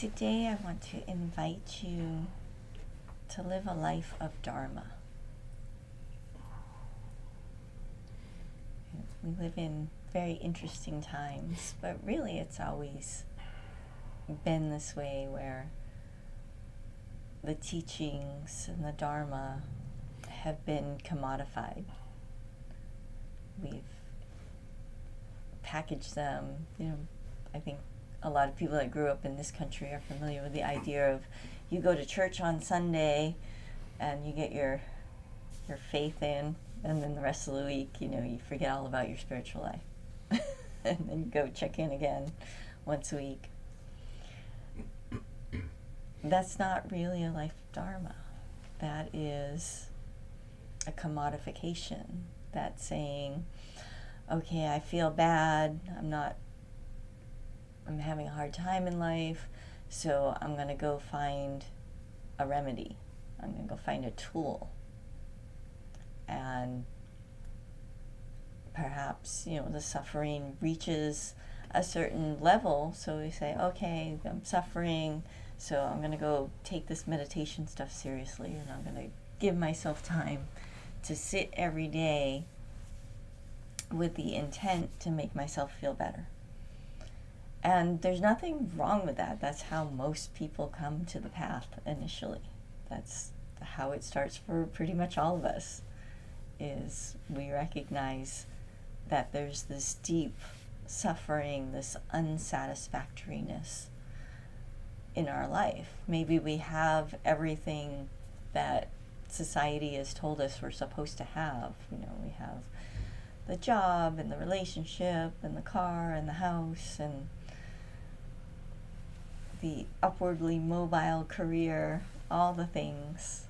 Today I want to invite you to live a life of Dharma. We live in very interesting times, but really it's always been this way, where the teachings and the Dharma have been commodified. We've packaged them. I think a lot of people that grew up in this country are familiar with the idea of you go to church on Sunday and you get your faith in, and then the rest of the week, you forget all about your spiritual life. And then you go check in again once a week. That's not really a life of Dharma. That is a commodification. That's saying, okay, I feel bad, I'm having a hard time in life, so I'm going to go find a remedy. I'm going to go find a tool. And perhaps, the suffering reaches a certain level, so we say, okay, I'm suffering, so I'm going to go take this meditation stuff seriously, and I'm going to give myself time to sit every day with the intent to make myself feel better. And there's nothing wrong with that. That's how most people come to the path initially. That's how it starts for pretty much all of us, is we recognize that there's this deep suffering, this unsatisfactoriness in our life. Maybe we have everything that society has told us we're supposed to have. We have the job and the relationship and the car and the house and the upwardly mobile career, all the things.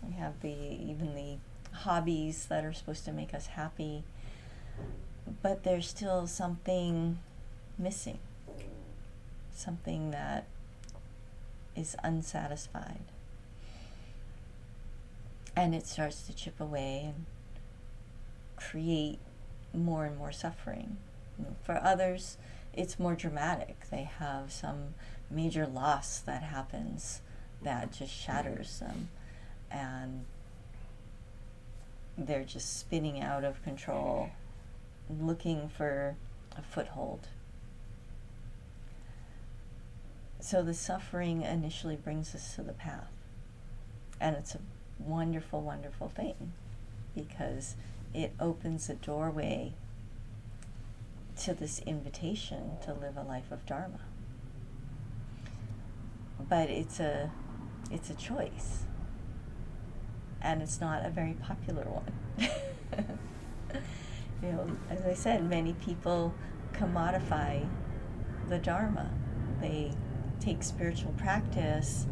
We have even the hobbies that are supposed to make us happy, but there's still something missing, something that is unsatisfied. And it starts to chip away and create more and more suffering. For others, it's more dramatic. They have some major loss that happens that just shatters them, and they're just spinning out of control, looking for a foothold. So the suffering initially brings us to the path, and it's a wonderful, wonderful thing, because it opens a doorway to this invitation to live a life of Dharma. But it's a choice, and it's not a very popular one. As I said, many people commodify the Dharma. They take spiritual practice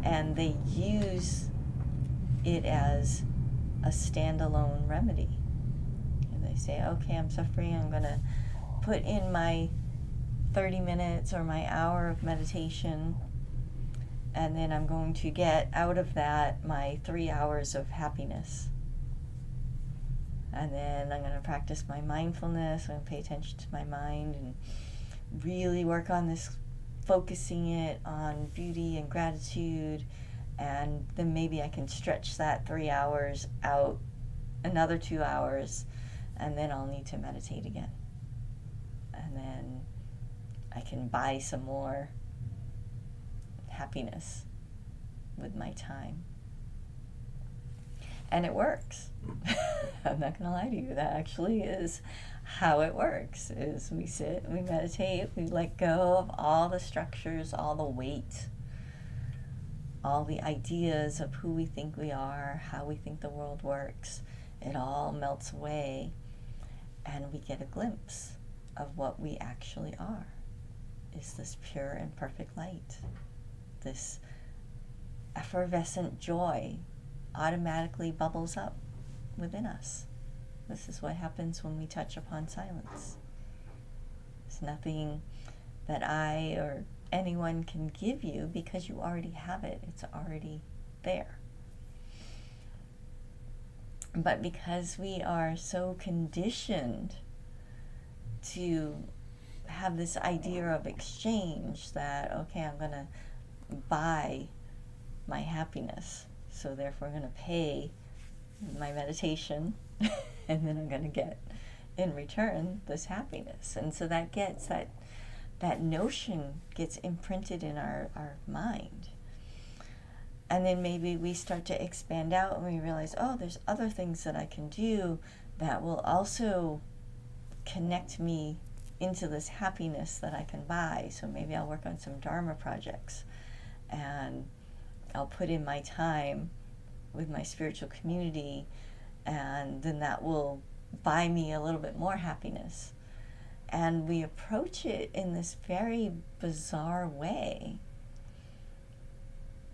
and they use it as a standalone remedy. And they say, okay, I'm suffering, I'm going to put in my 30 minutes or my hour of meditation, and then I'm going to get out of that my 3 hours of happiness. And then I'm going to practice my mindfulness, I'm going to pay attention to my mind and really work on this, focusing it on beauty and gratitude, and then maybe I can stretch that 3 hours out another 2 hours, and then I'll need to meditate again. And then I can buy some more happiness with my time. And it works. I'm not going to lie to you. That actually is how it works, is we sit, we meditate, we let go of all the structures, all the weight, all the ideas of who we think we are, how we think the world works. It all melts away, and we get a glimpse of what we actually are, is this pure and perfect light. This effervescent joy automatically bubbles up within us. This is what happens when we touch upon silence. It's nothing that I or anyone can give you, because you already have it. It's already there. But because we are so conditioned to have this idea of exchange that, okay, I'm going to buy my happiness, so therefore I'm going to pay my meditation and then I'm going to get in return this happiness. And so that gets that notion gets imprinted in our mind. And then maybe we start to expand out and we realize, oh, there's other things that I can do that will also connect me into this happiness that I can buy. So maybe I'll work on some Dharma projects and I'll put in my time with my spiritual community, and then that will buy me a little bit more happiness. And we approach it in this very bizarre way.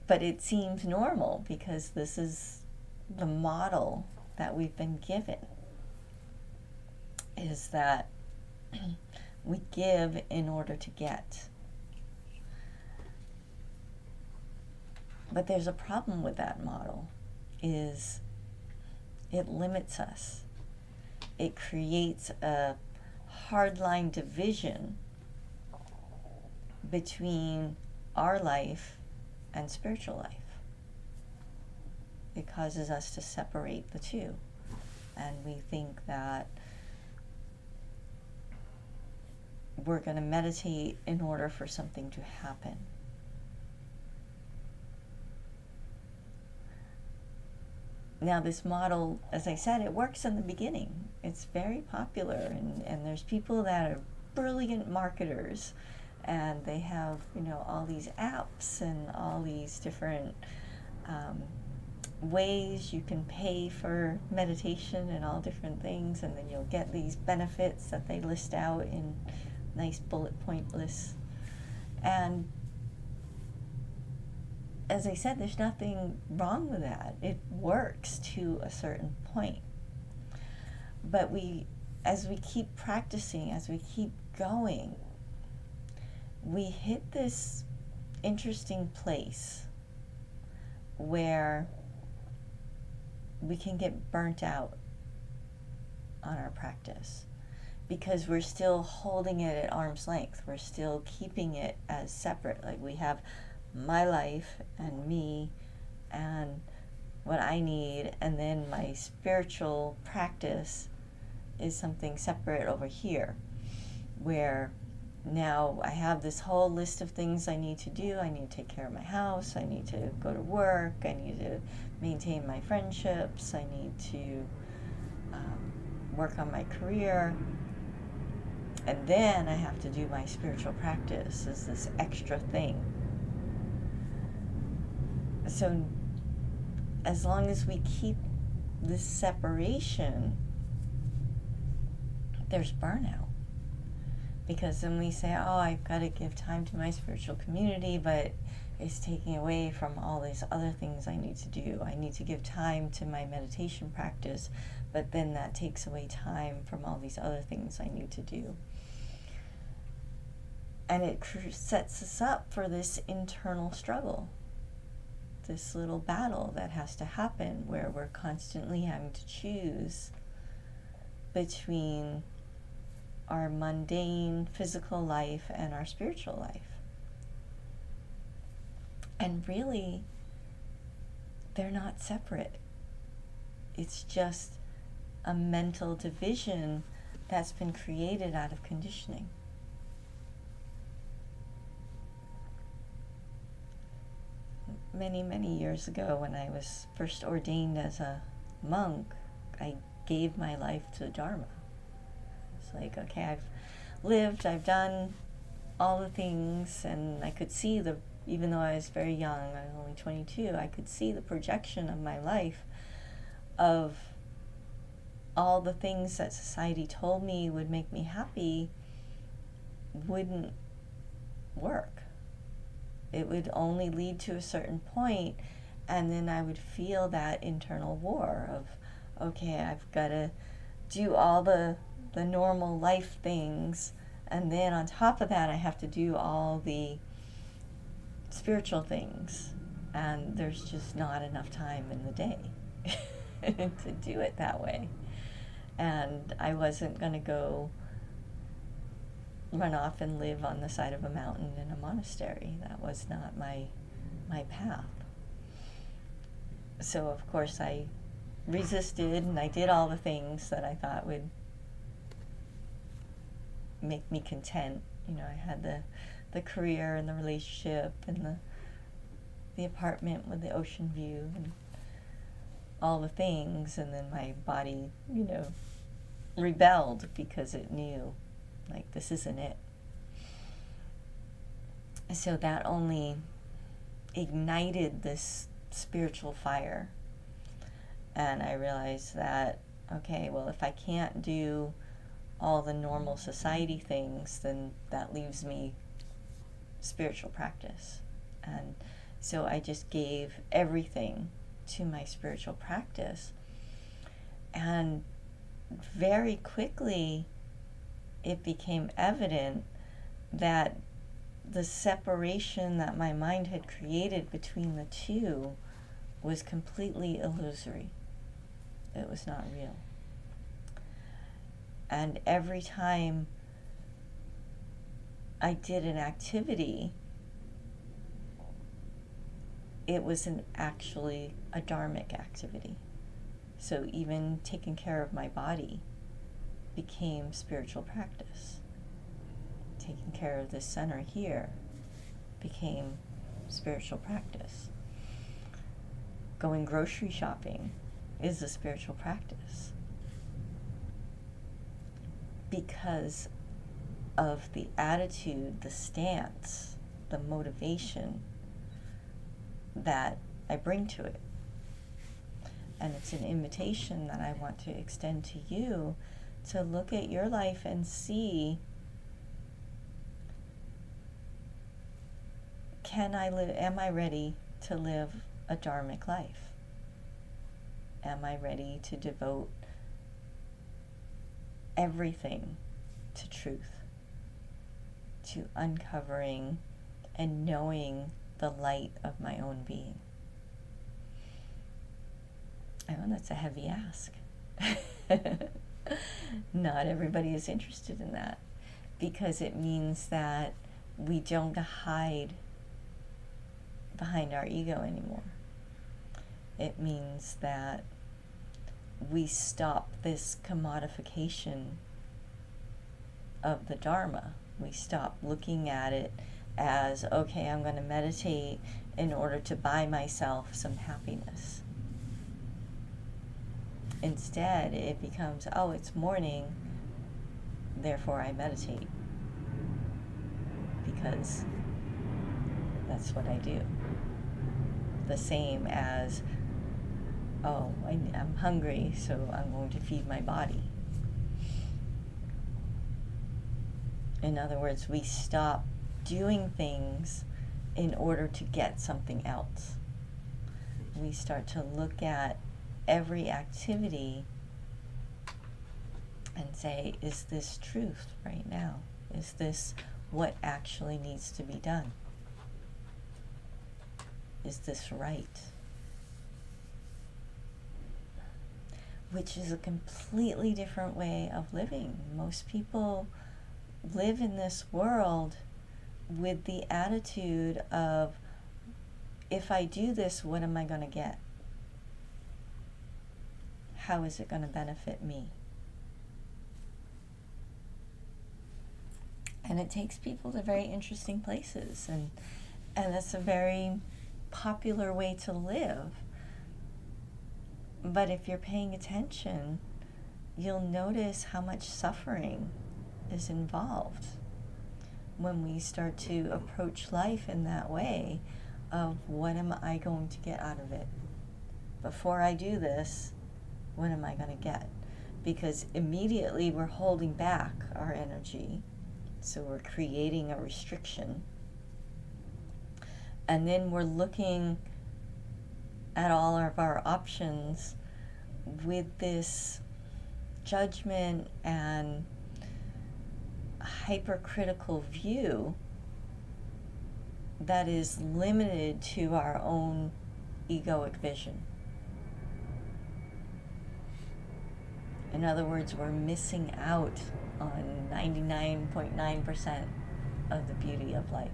But it seems normal because this is the model that we've been given, is that we give in order to get. But there's a problem with that model, is it limits us. It creates a hardline division between our life and spiritual life. It causes us to separate the two. And we think that we're going to meditate in order for something to happen. Now this model, as I said, it works in the beginning. It's very popular, and there's people that are brilliant marketers, and they have, all these apps and all these different ways you can pay for meditation and all different things, and then you'll get these benefits that they list out in nice bullet point lists. And as I said, there's nothing wrong with that. It works to a certain point. But as we keep practicing, as we keep going, we hit this interesting place where we can get burnt out on our practice because we're still holding it at arm's length. We're still keeping it as separate. Like we have my life and me and what I need, and then my spiritual practice is something separate over here, where now I have this whole list of things I need to do. I need to take care of my house, I need to go to work, I need to maintain my friendships, I need to work on my career, and then I have to do my spiritual practice as this extra thing. So as long as we keep this separation, there's burnout. Because then we say, oh, I've got to give time to my spiritual community, but it's taking away from all these other things I need to do. I need to give time to my meditation practice, but then that takes away time from all these other things I need to do. And it sets us up for this internal struggle, this little battle that has to happen where we're constantly having to choose between our mundane physical life and our spiritual life. And really, they're not separate. It's just a mental division that's been created out of conditioning. Many, many years ago, when I was first ordained as a monk, I gave my life to Dharma. It's like, okay, I've lived, I've done all the things, and I could see even though I was very young, I was only 22, I could see the projection of my life of all the things that society told me would make me happy wouldn't work. It would only lead to a certain point, and then I would feel that internal war of, okay, I've got to do all the normal life things, and then on top of that I have to do all the spiritual things, and there's just not enough time in the day to do it that way. And I wasn't going to go run off and live on the side of a mountain in a monastery. That was not my path. So of course I resisted, and I did all the things that I thought would make me content. You know, I had the career and the relationship and the apartment with the ocean view and all the things, and then my body, you know, rebelled because it knew, like, this isn't it. So that only ignited this spiritual fire. And I realized that, okay, well, if I can't do all the normal society things, then that leaves me spiritual practice. And so I just gave everything to my spiritual practice. And very quickly, it became evident that the separation that my mind had created between the two was completely illusory. It was not real. And every time I did an activity, it was actually a dharmic activity. So even taking care of my body became spiritual practice. Taking care of this center here became spiritual practice. Going grocery shopping is a spiritual practice because of the attitude, the stance, the motivation that I bring to it. And it's an invitation that I want to extend to you to look at your life and see, am I ready to live a dharmic life? Am I ready to devote everything to truth, to uncovering and knowing the light of my own being? I know that's a heavy ask. Not everybody is interested in that, because it means that we don't hide behind our ego anymore. It means that we stop this commodification of the Dharma. We stop looking at it as, okay, I'm going to meditate in order to buy myself some happiness. Instead, it becomes, oh, it's morning, therefore I meditate, because that's what I do. The same as, oh, I'm hungry, so I'm going to feed my body. In other words, we stop doing things in order to get something else. We start to look at every activity and say, is this truth right now? Is this what actually needs to be done? Is this right? Which is a completely different way of living. Most people live in this world with the attitude of, if I do this, what am I going to get? How is it going to benefit me? And it takes people to very interesting places, and that's a very popular way to live. But if you're paying attention, you'll notice how much suffering is involved when we start to approach life in that way of, what am I going to get out of it? Before I do this, what am I going to get? Because immediately we're holding back our energy, so we're creating a restriction. And then we're looking at all of our options with this judgment and hypercritical view that is limited to our own egoic vision. In other words, we're missing out on 99.9% of the beauty of life.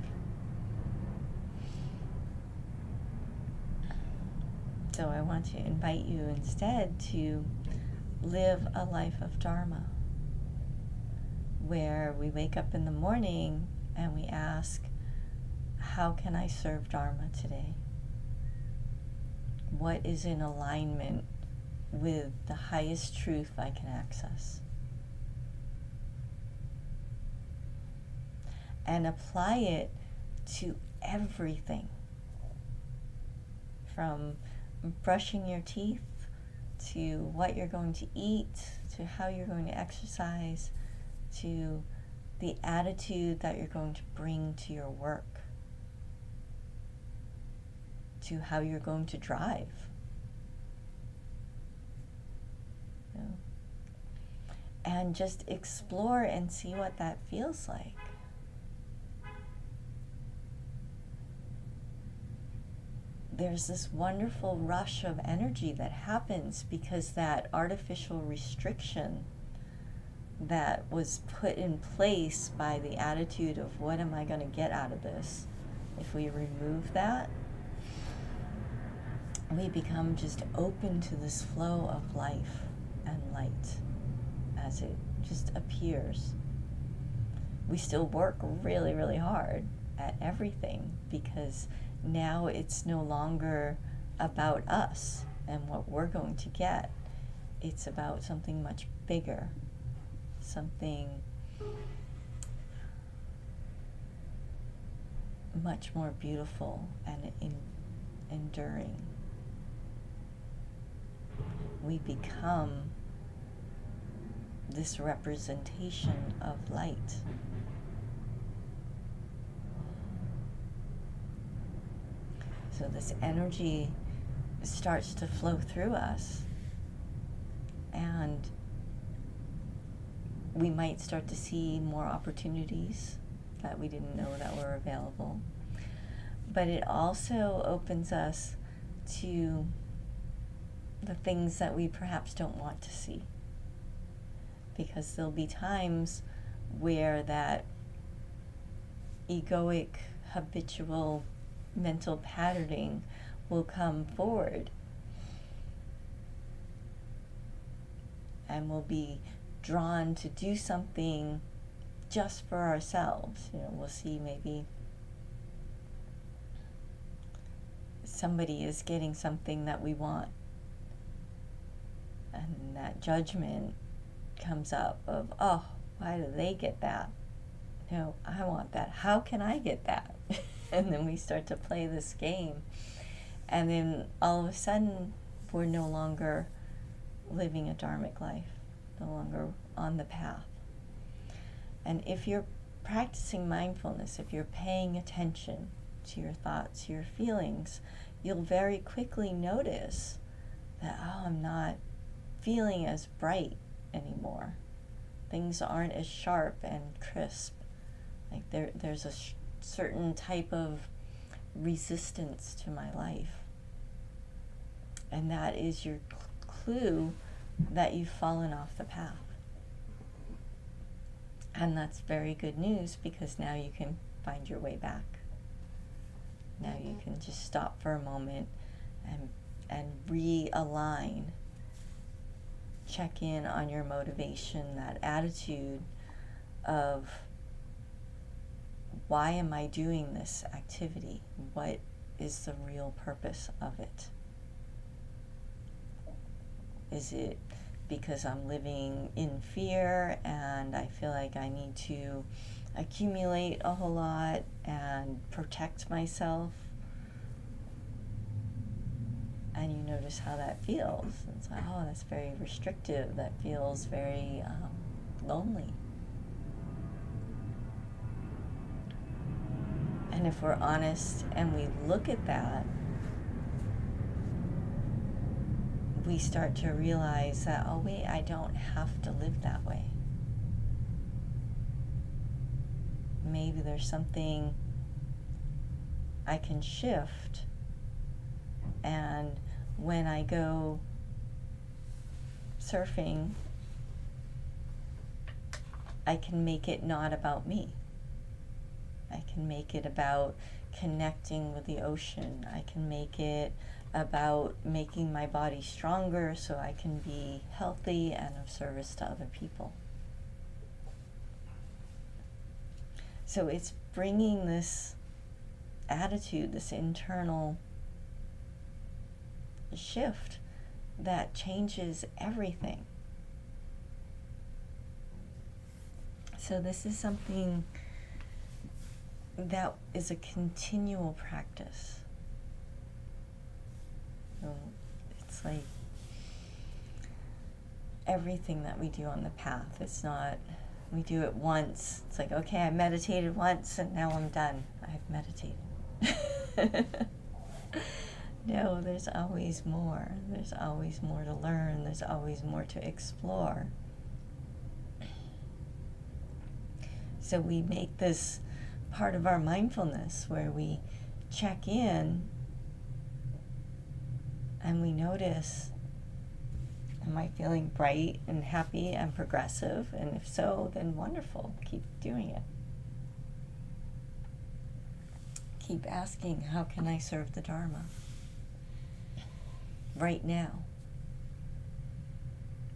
So I want to invite you instead to live a life of Dharma, where we wake up in the morning and we ask, how can I serve Dharma today? What is in alignment with the highest truth I can access? And apply it to everything, from brushing your teeth to what you're going to eat, to how you're going to exercise, to the attitude that you're going to bring to your work, to how you're going to drive. You know? And just explore and see what that feels like. There's this wonderful rush of energy that happens because that artificial restriction that was put in place by the attitude of what am I going to get out of this, if we remove that, we become just open to this flow of life and light as it just appears. We still work really, really hard at everything because now it's no longer about us and what we're going to get. It's about something much bigger, something much more beautiful and enduring. We become this representation of light. So this energy starts to flow through us, and we might start to see more opportunities that we didn't know that were available. But it also opens us to the things that we perhaps don't want to see, because there'll be times where that egoic, habitual mental patterning will come forward, and we'll be drawn to do something just for ourselves. You know, we'll see maybe somebody is getting something that we want, and that judgment comes up of, oh, why do they get that? No, I want that. How can I get that? And then we start to play this game. And then all of a sudden, we're no longer living a dharmic life, no longer on the path. And if you're practicing mindfulness, if you're paying attention to your thoughts, your feelings, you'll very quickly notice that, oh, I'm not feeling as bright anymore. Things aren't as sharp and crisp. Like there's a certain type of resistance to my life. And that is your clue that you've fallen off the path. And that's very good news, because now you can find your way back. Now you can just stop for a moment and realign. Check in on your motivation, that attitude of, why am I doing this activity? What is the real purpose of it? Is it because I'm living in fear and I feel like I need to accumulate a whole lot and protect myself? And you notice how that feels. It's like, oh, that's very restrictive. That feels very lonely. And if we're honest and we look at that, we start to realize that, oh wait, I don't have to live that way. Maybe there's something I can shift, and when I go surfing, I can make it not about me. I can make it about connecting with the ocean. I can make it about making my body stronger so I can be healthy and of service to other people. So it's bringing this attitude, this internal shift that changes everything. So this is something that is a continual practice. It's like everything that we do on the path. It's not, we do it once. It's like, okay, I meditated once and now I'm done. I've meditated. No, there's always more. There's always more to learn. There's always more to explore. So we make this part of our mindfulness where we check in and we notice, am I feeling bright and happy and progressive? And if so, then wonderful. Keep doing it. Keep asking, how can I serve the Dharma right now?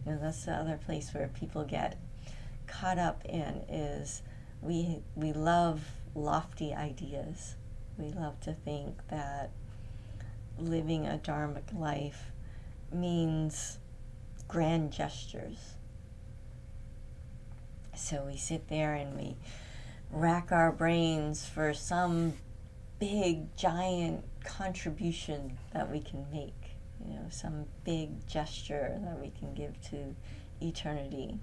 You know, that's the other place where people get caught up in is we love lofty ideas. We love to think that living a dharmic life means grand gestures. So we sit there and we rack our brains for some big, giant contribution that we can make, you know, some big gesture that we can give to eternity.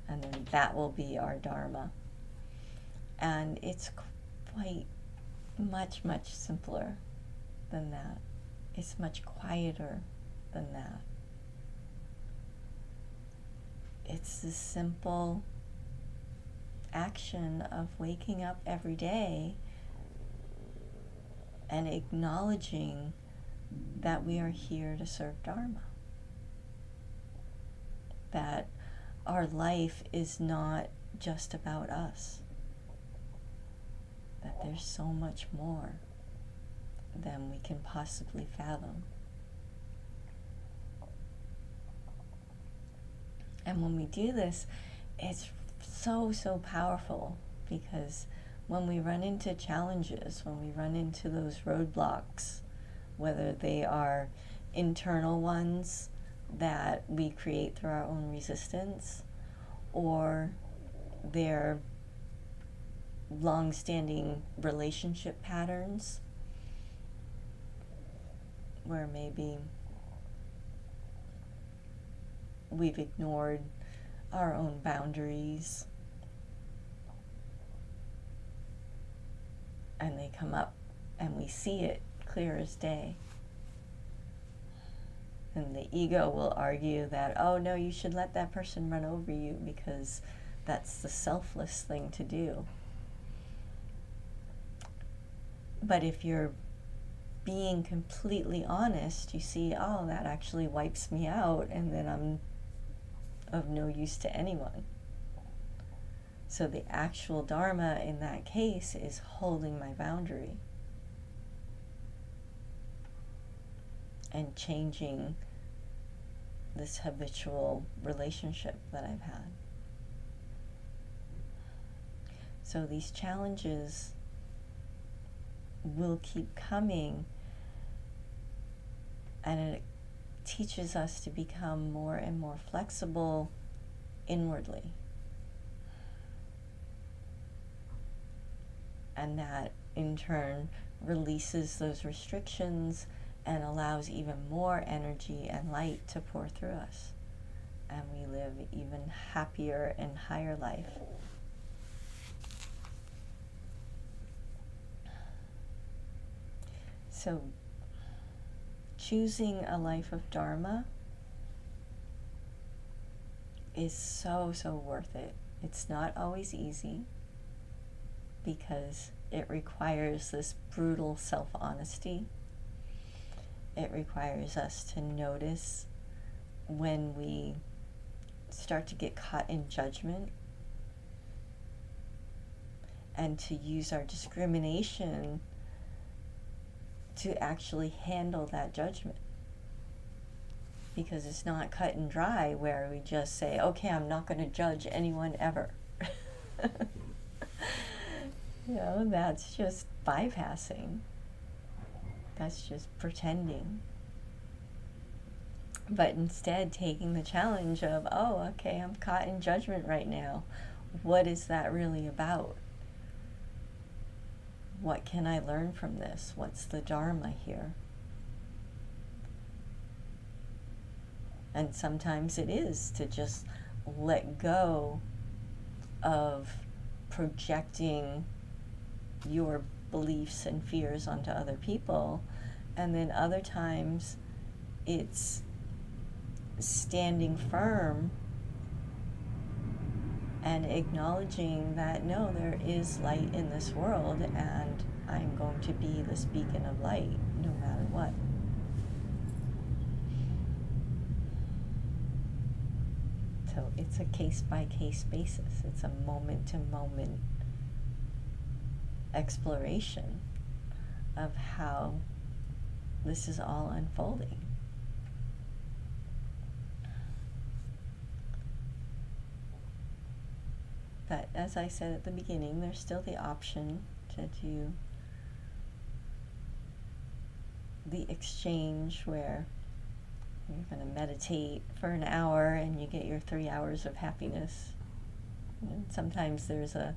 And then that will be our Dharma. And it's quite much, much simpler than that. It's much quieter than that. It's the simple action of waking up every day and acknowledging that we are here to serve Dharma. That our life is not just about us. That there's so much more than we can possibly fathom. And when we do this, it's so powerful, because when we run into challenges, when we run into those roadblocks, whether they are internal ones that we create through our own resistance, or they're long-standing relationship patterns where maybe we've ignored our own boundaries and they come up and we see it clear as day. And the ego will argue that, oh no, you should let that person run over you because that's the selfless thing to do. But if you're being completely honest, you see, oh, that actually wipes me out, and then I'm of no use to anyone. So the actual Dharma in that case is holding my boundary and changing this habitual relationship that I've had. So these challenges will keep coming, and it teaches us to become more and more flexible inwardly. And that in turn releases those restrictions and allows even more energy and light to pour through us. And we live even happier and higher life. So choosing a life of Dharma is so worth it. It's not always easy because it requires this brutal self-honesty. It requires us to notice when we start to get caught in judgment and to use our discrimination to actually handle that judgment. Because it's not cut and dry where we just say, okay, I'm not going to judge anyone ever. That's just bypassing. That's just pretending. But instead taking the challenge of, oh, okay, I'm caught in judgment right now. What is that really about? What can I learn from this? What's the Dharma here? And sometimes it is to just let go of projecting your beliefs and fears onto other people. And then other times it's standing firm and acknowledging that no, there is light in this world, and I'm going to be this beacon of light no matter what. So it's a case-by-case basis. It's a moment-to-moment exploration of how this is all unfolding. But as I said at the beginning, there's still the option to do the exchange where you're going to meditate for an hour and you get your 3 hours of happiness. And sometimes there's a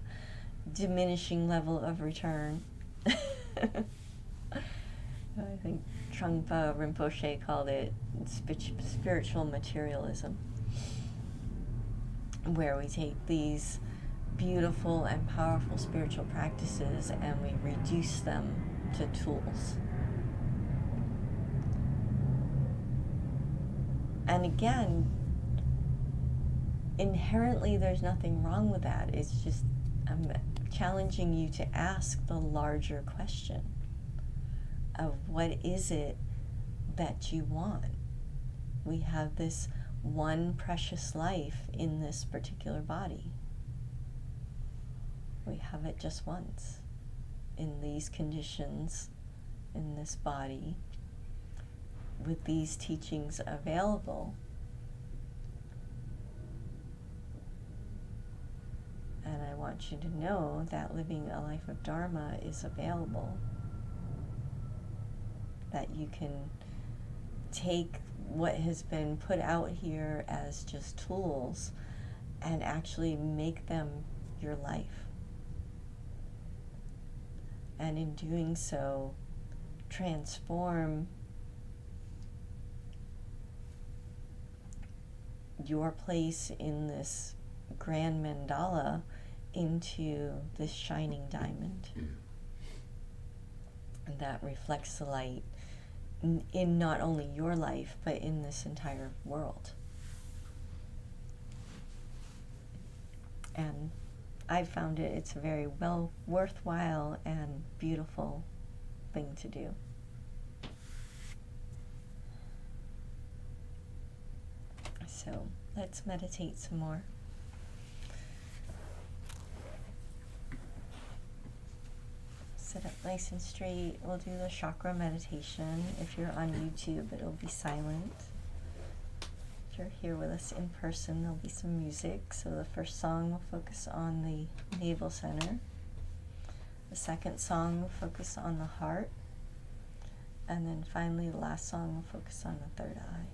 diminishing level of return. I think Trungpa Rinpoche called it spiritual materialism, where we take these beautiful and powerful spiritual practices and we reduce them to tools. And again, inherently there's nothing wrong with that. It's just I'm challenging you to ask the larger question of what is it that you want? We have this one precious life in this particular body. We have it just once, in these conditions, in this body, with these teachings available. And I want you to know that living a life of Dharma is available. That you can take what has been put out here as just tools and actually make them your life. And in doing so, transform your place in this grand mandala into this shining diamond that reflects the light in not only your life, but in this entire world. And I found it's a very worthwhile and beautiful thing to do. So let's meditate some more. Sit up nice and straight. We'll do the chakra meditation. If you're on YouTube, it'll be silent. If you're here with us in person, there'll be some music. So the first song will focus on the navel center. The second song will focus on the heart. And then finally, the last song will focus on the third eye.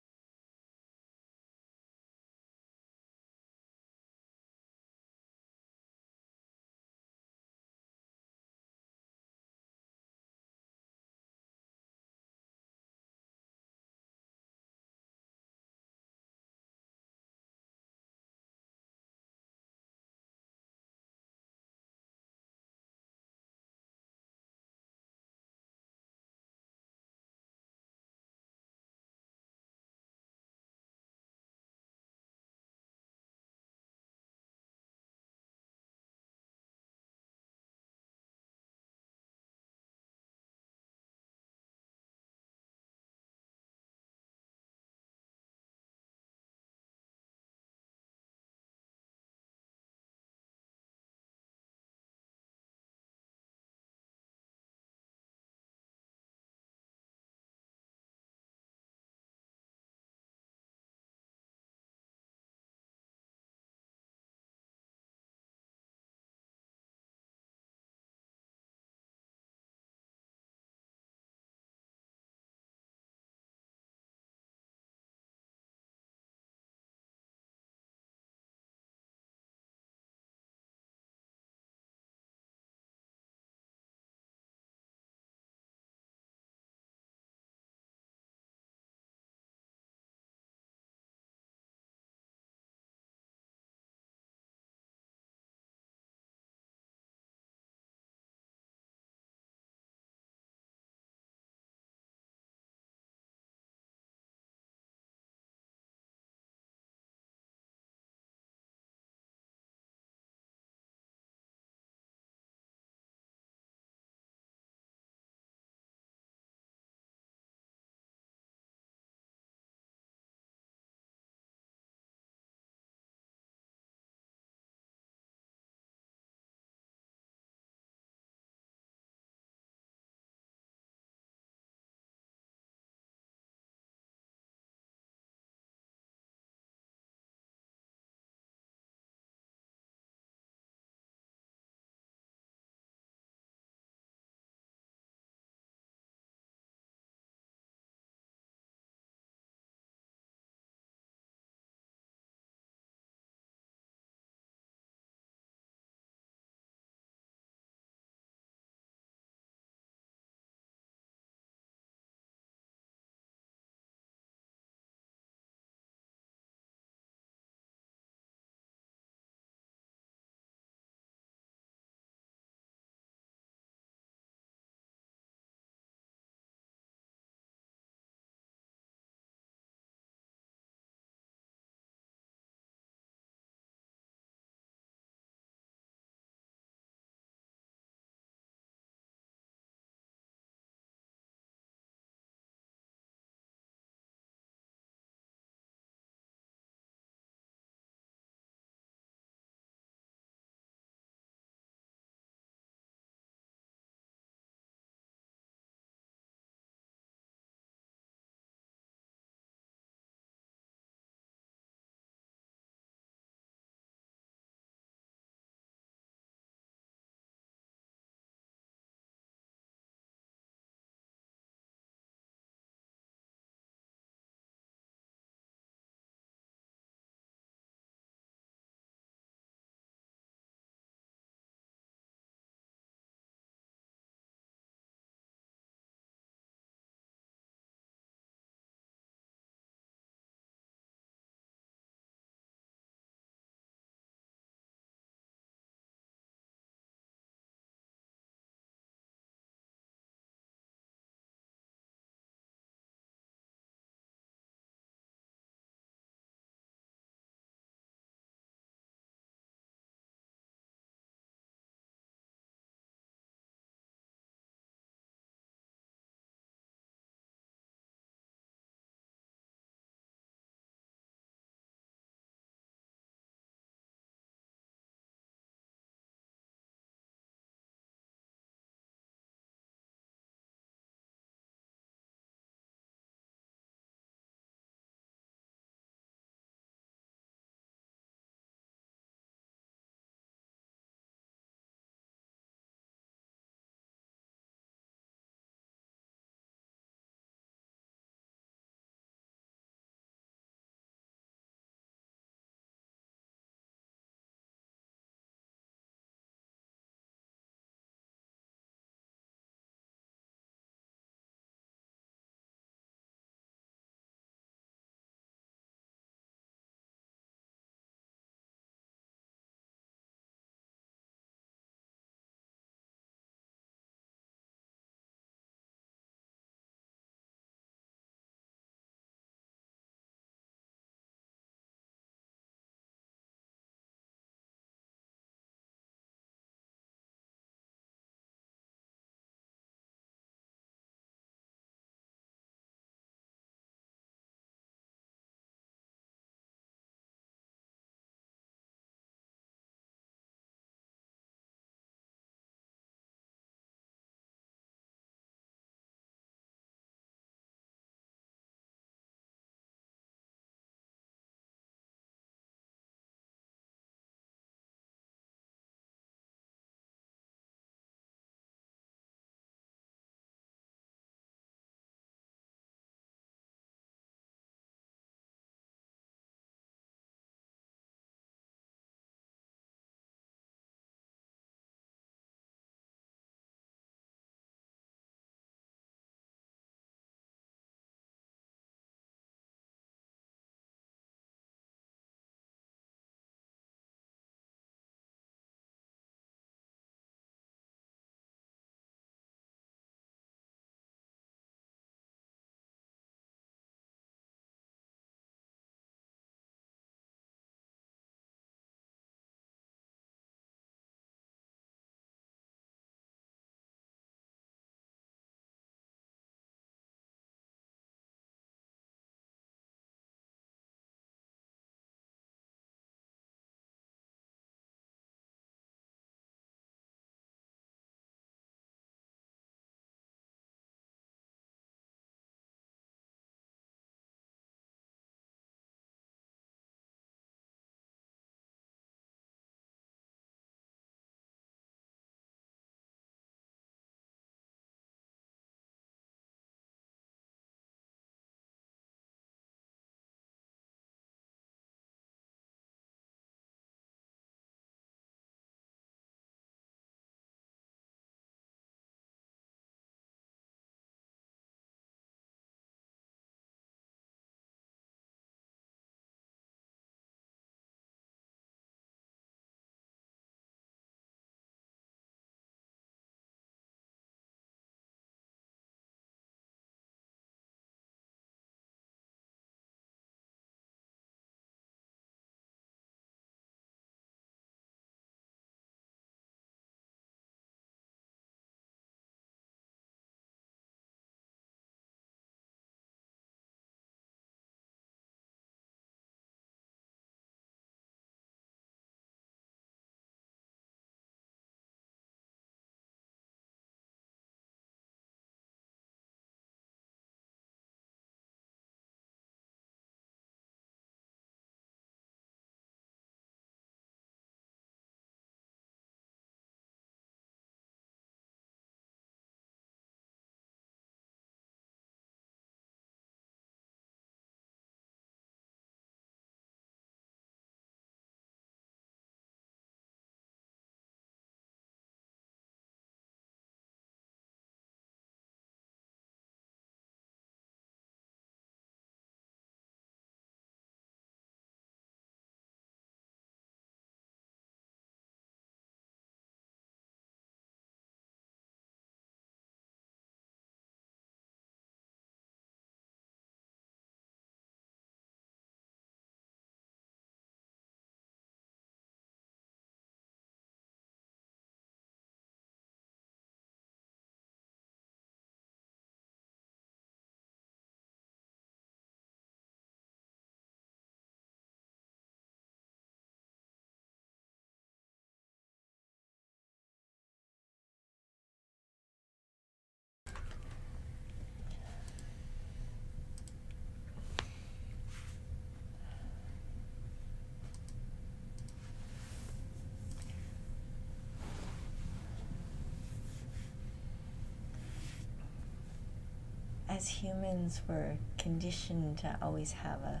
as humans, we're conditioned to always have a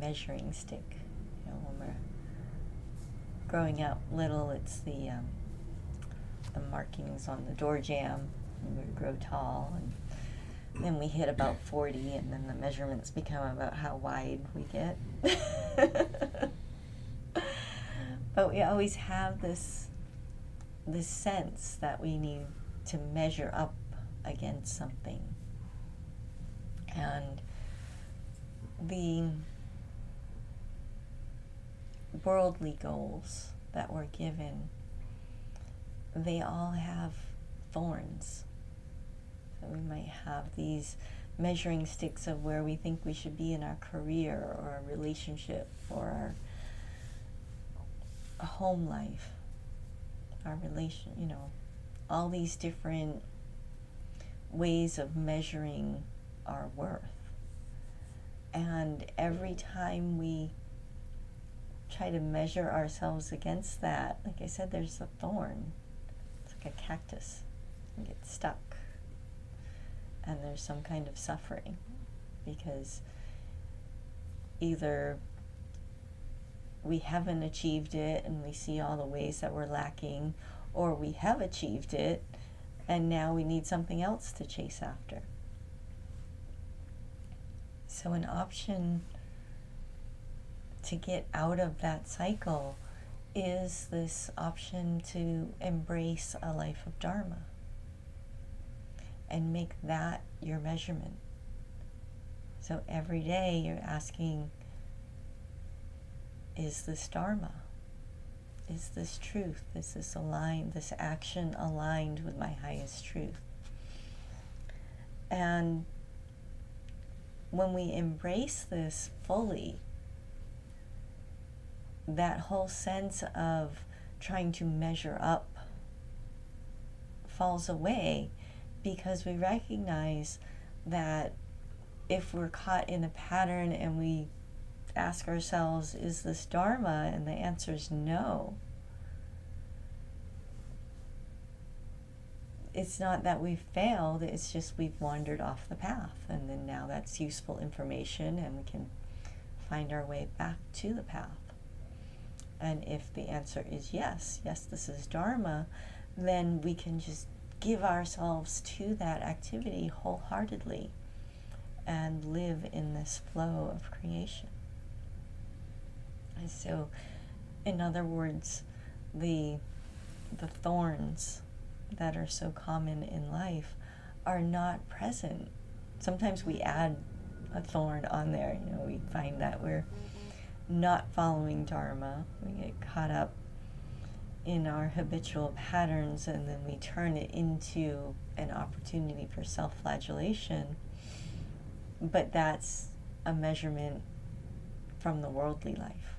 measuring stick. You know, when we're growing up little, it's the markings on the door jamb when we grow tall, and then we hit about 40, and then the measurements become about how wide we get. But we always have this sense that we need to measure up against something. And the worldly goals that we're given, they all have thorns. So we might have these measuring sticks of where we think we should be in our career or our relationship or our home life, our relation, you know, all these different ways of measuring our worth. And every time we try to measure ourselves against that, like I said, there's a thorn. It's like a cactus. You get stuck. And there's some kind of suffering because either we haven't achieved it and we see all the ways that we're lacking, or we have achieved it and now we need something else to chase after. So an option to get out of that cycle is this option to embrace a life of Dharma and make that your measurement. So every day you're asking, is this Dharma? Is this truth? Is this aligned, this action aligned with my highest truth? And when we embrace this fully, that whole sense of trying to measure up falls away, because we recognize that if we're caught in a pattern and we ask ourselves, is this Dharma? And the answer is no. It's not that we've failed, it's just we've wandered off the path. And then now that's useful information and we can find our way back to the path. And if the answer is yes, this is Dharma, then we can just give ourselves to that activity wholeheartedly and live in this flow of creation. And so, in other words, the thorns that are so common in life are not present. Sometimes we add a thorn on there. You know, we find that we're not following Dharma. We get caught up in our habitual patterns, and then we turn it into an opportunity for self-flagellation. But that's a measurement from the worldly life.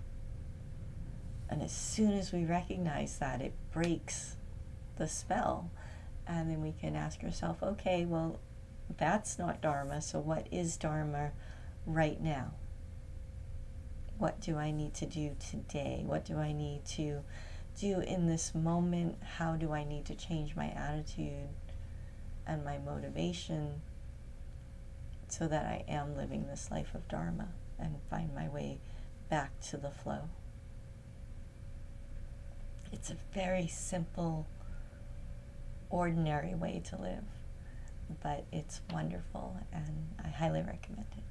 And as soon as we recognize that, it breaks the spell. And then we can ask ourselves, okay, well, that's not Dharma, so what is Dharma right now? What do I need to do today? What do I need to do in this moment? How do I need to change my attitude and my motivation so that I am living this life of Dharma and find my way back to the flow? It's a very simple, ordinary way to live, but it's wonderful and I highly recommend it.